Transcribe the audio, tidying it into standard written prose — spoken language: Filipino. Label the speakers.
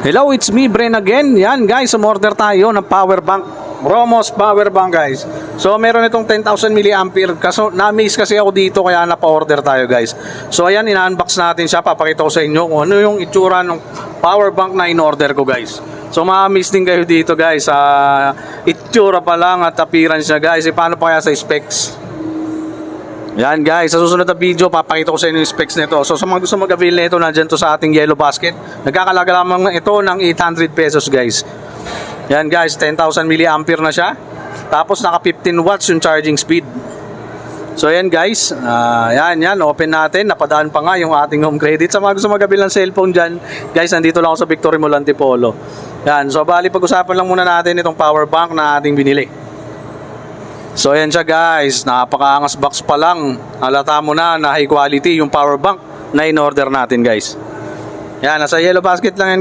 Speaker 1: Hello, it's me, Bren again. Yan guys, umorder tayo ng power bank. Bromos power bank guys. So meron itong 10,000 mAh. Kaso na-miss kasi ako dito kaya napa-order tayo guys. So ayan, ina-unbox natin siya. Papakita ko sa inyo kung ano yung itsura ng power bank na in-order ko guys. So ma-miss din kayo dito guys. Itsura pa lang at appearance niya guys. Paano pa kaya sa specs? Yan guys, sa susunod na video papakita ko sa inyo yung specs nito. So sa mga gusto mag-avail nito, nandiyan to sa ating yellow basket. Nagkakalaga lamang ito ng 800 pesos guys. Yan guys, 10,000 mAh na siya. Tapos naka 15 watts yung charging speed. So yan guys, yan, open natin. Napadaan pa nga yung ating home credit. Sa mga gusto mag-avail ng cellphone dyan, guys, nandito lang ako sa Victory Mall Antipolo. Yan, so bali pag-usapan lang muna natin itong power bank na ating binili. So ayan siya guys, napakaangas box pa lang. Halata mo na high quality yung power bank na in-order natin guys. Yan, nasa yellow basket lang yan.